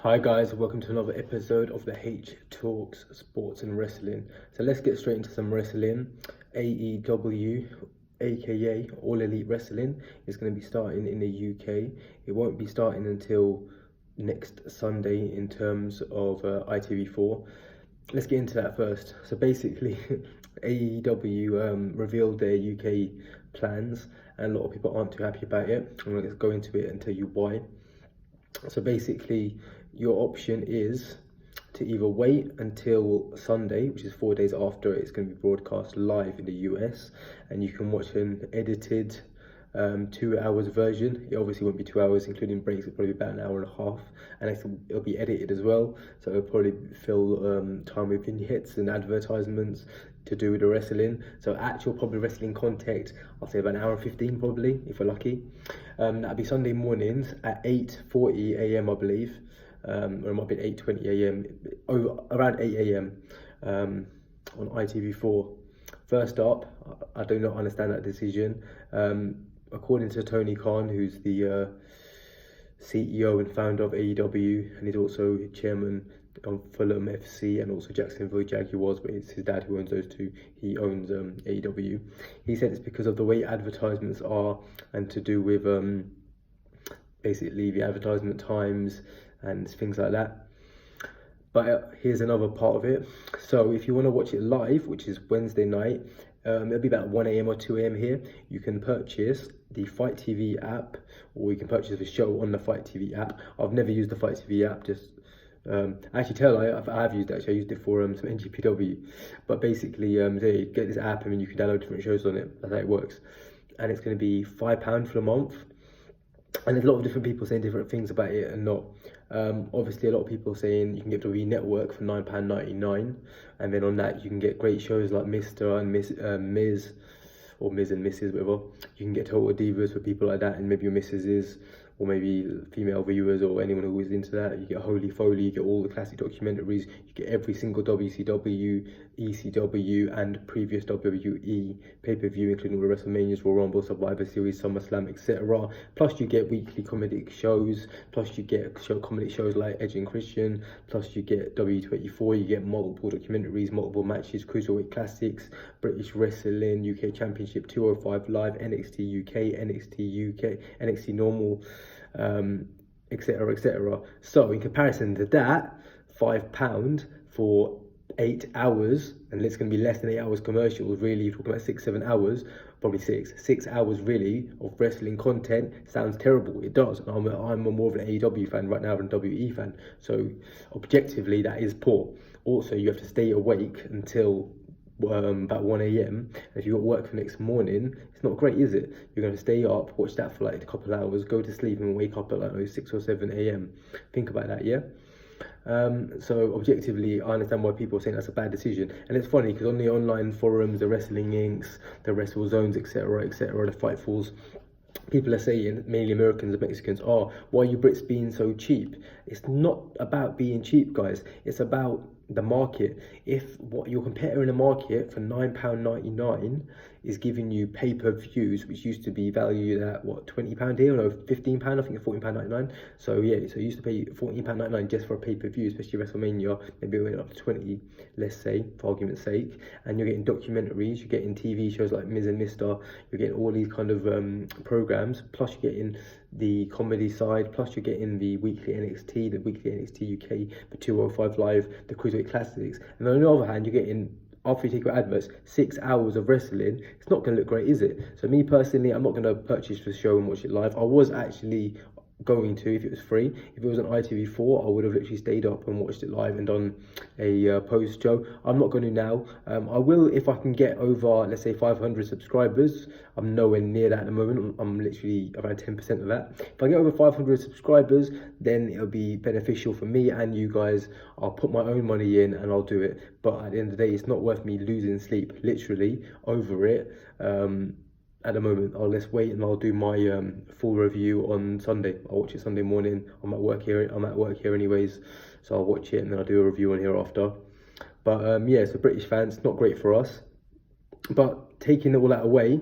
Hi guys, welcome to another episode of the H Talks Sports and Wrestling. So let's get straight into some wrestling. AEW, aka All Elite Wrestling, is going to be starting in the UK. It won't be starting until next Sunday in terms of ITV4. Let's get into that first. So basically, AEW revealed their UK plans, and a lot of people aren't too happy about it. I'm going to go into it and tell you why. So basically, your option is to either wait until Sunday, which is 4 days after it's going to be broadcast live in the US, and you can watch an edited 2 hours version. It obviously won't be 2 hours, including breaks. It'll probably be about an hour and a half, and it'll be edited as well. So it'll probably fill time with vignettes and advertisements to do with the wrestling. So actual probably wrestling content, I'll say about an hour and 15 probably, if we're lucky. That'll be Sunday mornings at 8:40 a.m. I believe, or it might be 8:20 a.m. Around 8 a.m. On ITV4. First up, I do not understand that decision. According to Tony Khan, who's the CEO and founder of AEW, and he's also chairman of Fulham FC and also Jacksonville Jaguars, but it's his dad who owns those two. He owns AEW. He said it's because of the way advertisements are and to do with basically the advertisement times and things like that. But here's another part of it. So if you want to watch it live, which is Wednesday night, it'll be about 1 a.m. or 2 a.m. here. You can purchase the Fight TV app, or you can purchase the show on the Fight TV app. I've never used the Fight TV app, I have used it actually. I used it for some NGPW. But basically, they get this app and you can download different shows on it. That's how it works. And it's going to be £5 for the month. And there's a lot of different people saying different things about it and not. Obviously, a lot of people saying you can get WWE Network for £9.99, and then on that you can get great shows like Mr. and Miz, or Miz and Mrs. whatever. You can get Total Divas for people like that, and maybe your missuses, or maybe female viewers, or anyone who is into that. You get Holy Foley, you get all the classic documentaries, you get every single WCW, ECW, and previous WWE pay-per-view, including all the WrestleManias, Royal Rumble, Survivor Series, SummerSlam, etc. Plus you get weekly comedic shows, plus you get comedy shows like Edge and Christian, plus you get W24, you get multiple documentaries, multiple matches, Cruiserweight Classics, British Wrestling, UK Championship, 205 Live, NXT UK, NXT Normal, etc, etc. So in comparison to that, £5 for 8 hours, and it's going to be less than 8 hours commercials, really. You're talking about 6-7 hours, probably 6 hours really of wrestling content. Sounds terrible. It does. And I'm more of an AEW fan right now than WWE fan, so objectively that is poor. Also, you have to stay awake until about 1 a.m. If you've got work for next morning, it's not great, is it? You're going to stay up, watch that for like a couple of hours, go to sleep and wake up at like 6 or 7 a.m. Think about that, yeah? So objectively, I understand why people are saying that's a bad decision. And it's funny because on the online forums, the Wrestling Incs, the Wrestle Zones, etc, the Fightfuls, people are saying, mainly Americans and Mexicans, why are you Brits being so cheap? It's not about being cheap, guys. It's about the market. If what your competitor in the market for £9.99 is giving you pay-per-views, which used to be valued at what, £20 here, no, £15, I think it's £14.99. So yeah, so you used to pay £14.99 just for a pay-per-view, especially WrestleMania. Maybe it went up to 20, let's say, for argument's sake. And you're getting documentaries, you're getting TV shows like Ms. and Mr. You're getting all these kind of programs, plus you're getting the comedy side, plus you're getting the weekly NXT, the weekly NXT UK, the 205 Live, the Cruiserweight Classics. And on the other hand, you're getting, after you take your adverts, 6 hours of wrestling. It's not going to look great, is it? So me personally, I'm not going to purchase the show and watch it live. I was actually going to, if it was free. If it was on ITV4, I would have literally stayed up and watched it live and done a post show. I'm not going to now. I will if I can get over, let's say, 500 subscribers. I'm nowhere near that at the moment. I'm literally around 10% of that. If I get over 500 subscribers, then it'll be beneficial for me and you guys. I'll put my own money in and I'll do it. But at the end of the day, it's not worth me losing sleep, literally, over it. At the moment, let's wait and I'll do my full review on Sunday. I'll watch it Sunday morning. I'm at work here anyways, so I'll watch it and then I'll do a review on here after. But yeah, so British fans, not great for us. But taking all that away,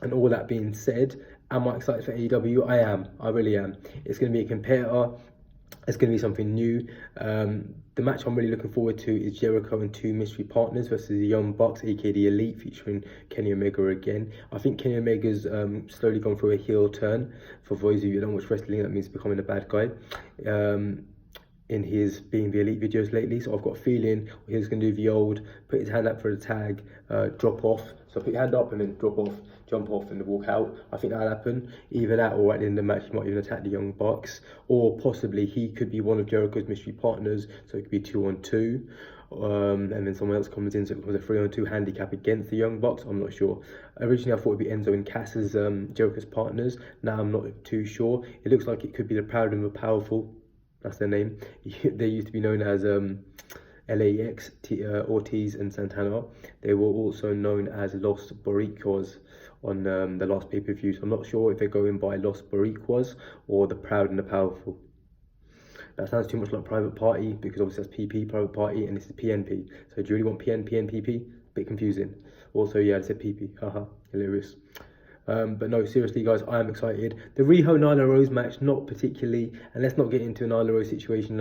and all that being said, am I excited for AEW? I am. I really am. It's going to be a competitor. It's going to be something new. The match I'm really looking forward to is Jericho and two mystery partners versus the Young Bucks, aka the Elite, featuring Kenny Omega again. I think Kenny Omega's slowly gone through a heel turn. For those of you who don't watch wrestling, that means becoming a bad guy. In his being the Elite videos lately, so I've got a feeling he's going to do the old put his hand up for the tag, drop off. So put your hand up and then drop off, jump off and walk out. I think that'll happen. Either that, or at the end of the match he might even attack the Young Bucks, or possibly he could be one of Jericho's mystery partners, so it could be 2-on-2. And then someone else comes in, so it becomes a 3-on-2 handicap against the Young Bucks. I'm not sure. Originally I thought it'd be Enzo and Cass as Jericho's partners. Now I'm not too sure. It looks like it could be the Proud and the Powerful. That's their name. They used to be known as LAX, Ortiz and Santana. They were also known as Los Boricuas on the last pay-per-view. So I'm not sure if they're going by Los Boricuas or the Proud and the Powerful. That sounds too much like Private Party, because obviously that's PP, Private Party, and this is PNP. So do you really want PP? Bit confusing. Also, yeah, I said PP. Haha, hilarious. But no, seriously, guys, I am excited. The Riho Nyla Rose match, not particularly, and let's not get into a Nyla Rose situation.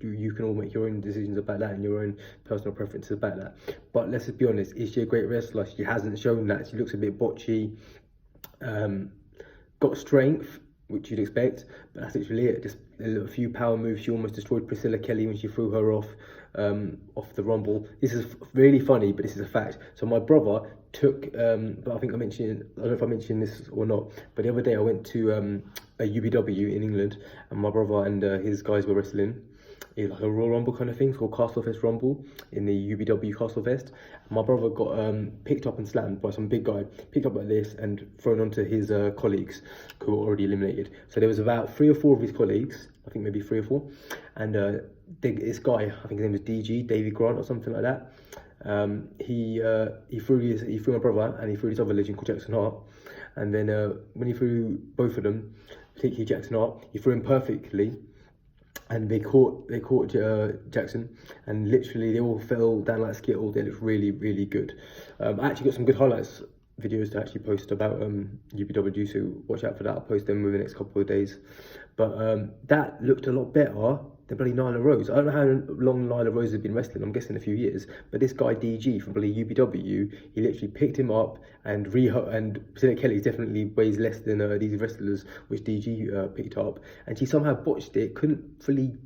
You can all make your own decisions about that and your own personal preferences about that. But let's just be honest, is she a great wrestler? She hasn't shown that. She looks a bit botchy. Got strength, which you'd expect, but that's literally it. Just a few power moves. She almost destroyed Priscilla Kelly when she threw her off the Rumble. This is really funny, but this is a fact. So my brother took, but I think I don't know if I mentioned this or not, but the other day I went to a UBW in England, and my brother and his guys were wrestling. It's like a Royal Rumble kind of thing. It's called Castlefest Rumble in the UBW Castlefest. My brother got picked up and slammed by some big guy, picked up like this and thrown onto his colleagues who were already eliminated. So there was about 3 or 4 of his colleagues, I think maybe 3 or 4, and this guy, I think his name was DG, Davey Grant or something like that. He threw my brother and he threw this other legend called Jackson Hart, and then when he threw both of them, particularly Jackson Hart, he threw him perfectly. And they caught Jackson, and literally they all fell down like Skittles. They looked really, really good. I actually got some good highlights videos to actually post about UBW, so watch out for that. I'll post them within the next couple of days. But that looked a lot better than bloody Nyla Rose. I don't know how long Nyla Rose has been wrestling. I'm guessing a few years. But this guy DG from bloody UBW, he literally picked him up, and Priscilla Kelly definitely weighs less than these wrestlers, which DG picked up, and she somehow botched it. Couldn't fully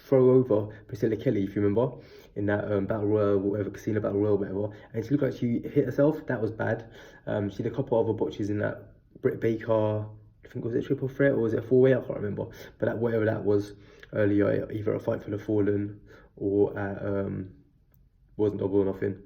throw over Priscilla Kelly, if you remember, in that Battle Royal, whatever, Casino Battle Royal, whatever. And she looked like she hit herself. That was bad. She did a couple other botches in that Britt Baker, I think, was it a triple threat or was it a 4-way? I can't remember. But that, whatever that was earlier, either a Fight for the Fallen or at wasn't Double or Nothing.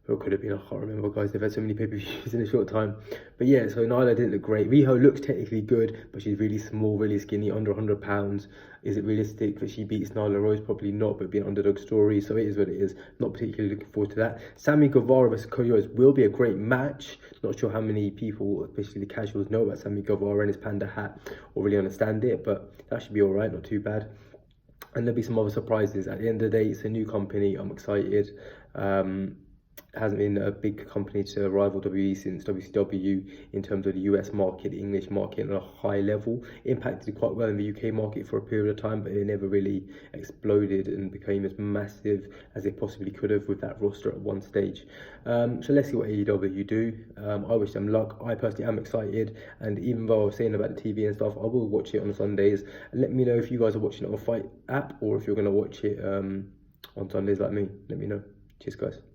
Or it could have been, I can't remember, guys. They've had so many pay-per-views in a short time. But yeah, so Nyla didn't look great. Riho looks technically good, but she's really small, really skinny, under 100 pounds. Is it realistic that she beats Nyla Rose? Probably not, but being an underdog story, so it is what it is. Not particularly looking forward to that. Sammy Guevara versus Cody Rhodes will be a great match. Not sure how many people, especially the casuals, know about Sammy Guevara and his panda hat or really understand it, but that should be all right, not too bad. And there'll be some other surprises. At the end of the day, it's a new company. I'm excited. Hasn't been a big company to rival WWE since WCW in terms of the US market, the English market on a high level. Impacted quite well in the UK market for a period of time, but it never really exploded and became as massive as it possibly could have with that roster at one stage. So let's see what AEW do. I wish them luck. I personally am excited, and even though I was saying about the TV and stuff, I will watch it on Sundays. And let me know if you guys are watching it on Fight app or if you're going to watch it on Sundays like me. Let me know. Cheers, guys.